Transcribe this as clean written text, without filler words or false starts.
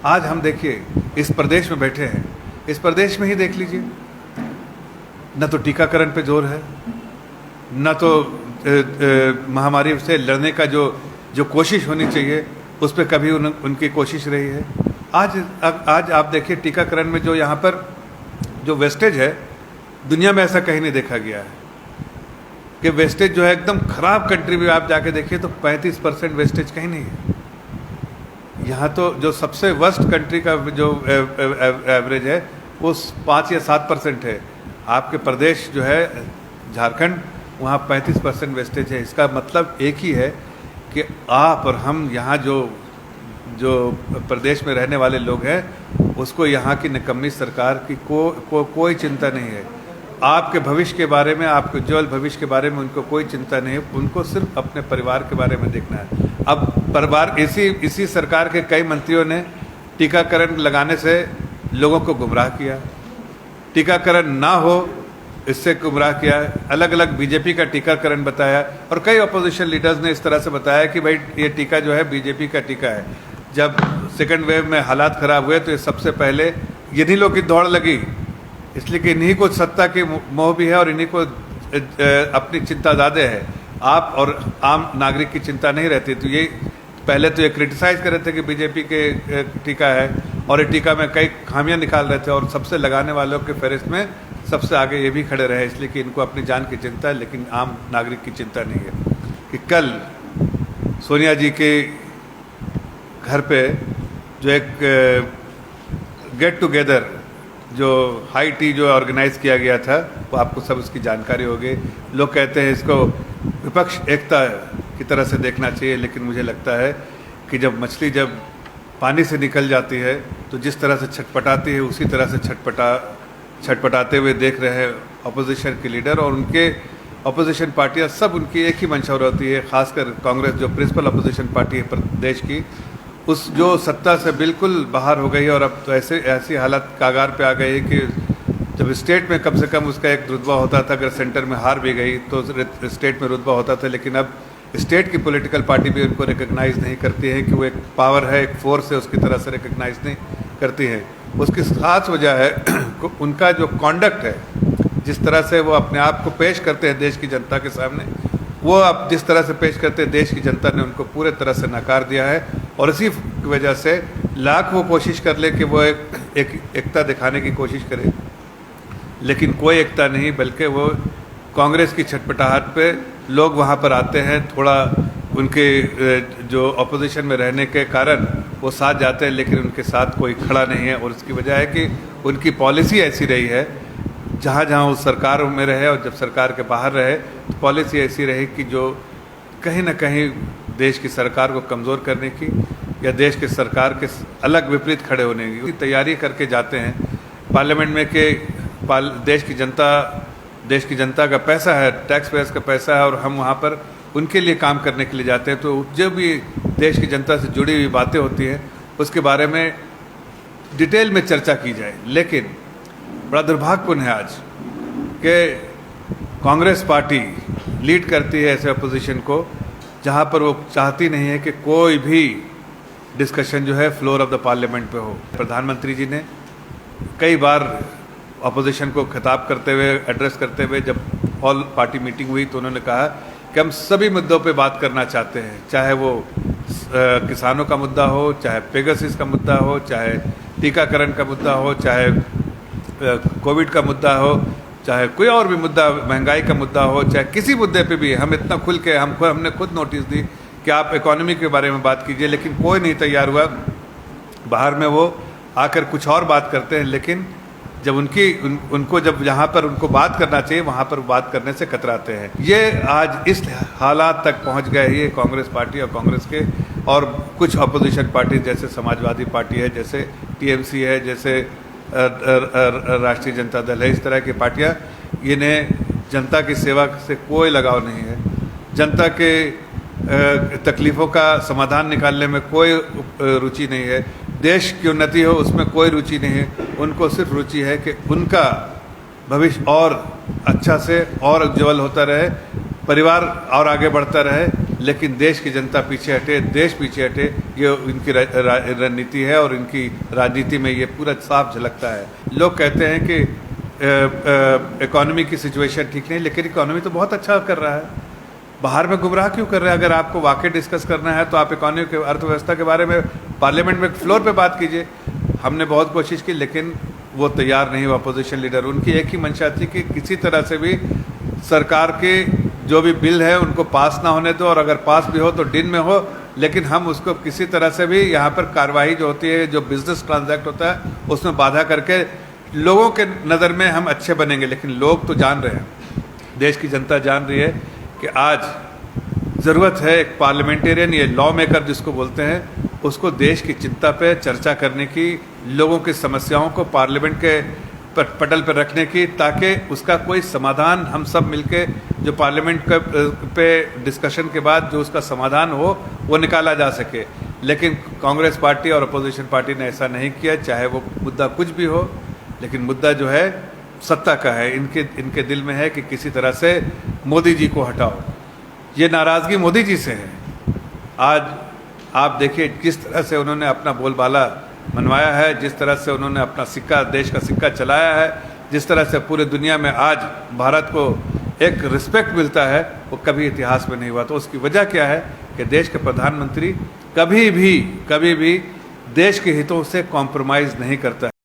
आज हम देखिए इस प्रदेश में बैठे हैं, इस प्रदेश में ही देख लीजिए, न तो टीकाकरण पे जोर है, न तो महामारी से लड़ने का जो कोशिश होनी चाहिए उस पर कभी उनकी कोशिश रही है। आज आप देखिए टीकाकरण में जो यहाँ पर जो वेस्टेज है, दुनिया में ऐसा कहीं नहीं देखा गया है कि वेस्टेज जो है एकदम खराब कंट्री में आप जाके देखिए तो 35% वेस्टेज कहीं नहीं है। यहाँ तो जो सबसे वर्स्ट कंट्री का जो एवरेज है वो 5 या 7% है। आपके प्रदेश जो है झारखंड, वहाँ 35% वेस्टेज है। इसका मतलब एक ही है कि आप और हम यहाँ जो प्रदेश में रहने वाले लोग हैं उसको यहाँ की निकम्मी सरकार की कोई चिंता नहीं है। आपके भविष्य के बारे में, आपके उज्ज्वल भविष्य के बारे में उनको कोई चिंता नहीं है। उनको सिर्फ अपने परिवार के बारे में देखना है। अब परिवार, इसी सरकार के कई मंत्रियों ने टीकाकरण लगाने से लोगों को गुमराह किया, टीकाकरण ना हो इससे गुमराह किया, अलग अलग बीजेपी का टीकाकरण बताया और कई अपोजिशन लीडर्स ने इस तरह से बताया कि भाई ये टीका जो है बीजेपी का टीका है। जब सेकंड वेव में हालात ख़राब हुए तो ये सबसे पहले इन्हीं लोग की दौड़ लगी, इसलिए कि इन्हीं को सत्ता की मोह भी है और इन्हीं को अपनी चिंता ज़्यादा है। आप और आम नागरिक की चिंता नहीं रहती। तो ये पहले तो ये क्रिटिसाइज़ कर रहे थे कि बीजेपी के टीका है और ये टीका में कई खामियां निकाल रहे थे और सबसे लगाने वालों के फहरिस्त में सबसे आगे ये भी खड़े रहे, इसलिए कि इनको अपनी जान की चिंता है, लेकिन आम नागरिक की चिंता नहीं है। कि कल सोनिया जी के घर पे जो एक गेट टुगेदर जो हाई टी जो ऑर्गेनाइज़ किया गया था, वो आपको सब उसकी जानकारी होगी। लोग कहते हैं इसको विपक्ष एकता की तरह से देखना चाहिए, लेकिन मुझे लगता है कि जब मछली जब पानी से निकल जाती है तो जिस तरह से छटपटाती है उसी तरह से छटपटाते हुए देख रहे हैं अपोजिशन के लीडर और उनके अपोजिशन पार्टियां सब उनकी एक ही मंशा होती है। खासकर कांग्रेस जो प्रिंसिपल अपोजिशन पार्टी है प्रदेश की, उस जो सत्ता से बिल्कुल बाहर हो गई है और अब तो ऐसी हालत कागार पे आ गई है कि जब स्टेट में कम से कम उसका एक रुतबा होता था, अगर सेंटर में हार भी गई तो स्टेट में रुतबा होता था, लेकिन अब स्टेट की पॉलिटिकल पार्टी भी उनको रिकग्नाइज़ नहीं करती है कि वो एक पावर है, एक फोर्स है, उसकी तरह से रिकग्नाइज़ नहीं करती है। उसकी खास वजह है उनका जो कॉन्डक्ट है, जिस तरह से वो अपने आप को पेश करते हैं देश की जनता के सामने, वो अब जिस तरह से पेश करते हैं देश की जनता ने उनको पूरे तरह से नकार दिया है। और इसी वजह से लाख वो कोशिश कर ले कि वो एक एकता दिखाने की कोशिश करे, लेकिन कोई एकता नहीं, बल्कि वो कांग्रेस की छटपटाहट पे लोग वहाँ पर आते हैं। थोड़ा उनके जो अपोजिशन में रहने के कारण वो साथ जाते हैं, लेकिन उनके साथ कोई खड़ा नहीं है। और उसकी वजह है कि उनकी पॉलिसी ऐसी रही है, जहाँ जहाँ वो सरकार में रहे और जब सरकार के बाहर रहे तो पॉलिसी ऐसी रही कि जो कहीं ना कहीं देश की सरकार को कमज़ोर करने की या देश के सरकार के अलग विपरीत खड़े होने की तैयारी करके जाते हैं पार्लियामेंट में कि देश की जनता का पैसा है, टैक्स पेयर्स का पैसा है और हम वहाँ पर उनके लिए काम करने के लिए जाते हैं। तो जो भी देश की जनता से जुड़ी हुई बातें होती हैं उसके बारे में डिटेल में चर्चा की जाए। लेकिन बड़ा दुर्भाग्यपूर्ण है आज कि कांग्रेस पार्टी लीड करती है ऐसे अपोजिशन को, जहाँ पर वो चाहती नहीं है कि कोई भी डिस्कशन जो है फ्लोर ऑफ द पार्लियामेंट पे हो। प्रधानमंत्री जी ने कई बार अपोजिशन को खिताब करते हुए, एड्रेस करते हुए, जब ऑल पार्टी मीटिंग हुई तो उन्होंने कहा कि हम सभी मुद्दों पे बात करना चाहते हैं, चाहे वो किसानों का मुद्दा हो, चाहे पेगासस का मुद्दा हो, चाहे टीकाकरण का मुद्दा हो, चाहे कोविड का मुद्दा हो, चाहे कोई और भी मुद्दा, महंगाई का मुद्दा हो, चाहे किसी मुद्दे पे भी हम इतना खुल के हमने खुद नोटिस दी कि आप इकोनॉमी के बारे में बात कीजिए, लेकिन कोई नहीं तैयार हुआ। बाहर में वो आकर कुछ और बात करते हैं, लेकिन जब उनको जब जहाँ पर उनको बात करना चाहिए वहाँ पर बात करने से कतराते हैं। ये आज इस हालात तक पहुँच गए ये कांग्रेस पार्टी और कांग्रेस के और कुछ अपोजिशन पार्टी जैसे समाजवादी पार्टी है, जैसे टीएमसी है, जैसे राष्ट्रीय जनता दल है, इस तरह की पार्टियां, इन्हें जनता की सेवा से कोई लगाव नहीं है, जनता के तकलीफ़ों का समाधान निकालने में कोई रुचि नहीं है, देश की उन्नति हो उसमें कोई रुचि नहीं है। उनको सिर्फ रुचि है कि उनका भविष्य और अच्छा से और उज्ज्वल होता रहे, परिवार और आगे बढ़ता रहे, लेकिन देश की जनता पीछे हटे, देश पीछे हटे, ये इनकी रणनीति है और इनकी राजनीति में ये पूरा साफ झलकता है। लोग कहते हैं कि इकोनॉमी की सिचुएशन ठीक नहीं, लेकिन इकोनॉमी तो बहुत अच्छा कर रहा है। बाहर में गुमराह क्यों कर रहे हैं? अगर आपको वाकई डिस्कस करना है तो आप इकोनॉमी के, अर्थव्यवस्था के बारे में पार्लियामेंट में फ्लोर पे बात कीजिए। हमने बहुत कोशिश की, लेकिन वो तैयार नहीं हुआ अपोजिशन लीडर। उनकी एक ही मंशा थी कि किसी तरह से भी सरकार के जो भी बिल है उनको पास ना होने दो, और अगर पास भी हो तो दिन में हो, लेकिन हम उसको किसी तरह से भी यहाँ पर कार्रवाई जो होती है, जो बिजनेस ट्रांजैक्ट होता है, उसमें बाधा करके लोगों के नज़र में हम अच्छे बनेंगे। लेकिन लोग तो जान रहे हैं, देश की जनता जान रही है कि आज ज़रूरत है एक पार्लियामेंटेरियन, ये लॉ मेकर जिसको बोलते हैं, उसको देश की चिंता पे चर्चा करने की, लोगों की समस्याओं को पार्लियामेंट के पटल पर रखने की, ताकि उसका कोई समाधान हम सब मिलके जो पार्लियामेंट पे डिस्कशन के बाद जो उसका समाधान हो वो निकाला जा सके। लेकिन कांग्रेस पार्टी और अपोजिशन पार्टी ने ऐसा नहीं किया, चाहे वो मुद्दा कुछ भी हो, लेकिन मुद्दा जो है सत्ता का है। इनके दिल में है कि किसी तरह से मोदी जी को हटाओ। ये नाराज़गी मोदी जी से है। आज आप देखिए किस तरह से उन्होंने अपना बोलबाला मनवाया है, जिस तरह से उन्होंने अपना सिक्का, देश का सिक्का चलाया है, जिस तरह से पूरे दुनिया में आज भारत को एक रिस्पेक्ट मिलता है, वो कभी इतिहास में नहीं हुआ। तो उसकी वजह क्या है कि देश के प्रधानमंत्री कभी भी देश के हितों से कॉम्प्रोमाइज़ नहीं करता है।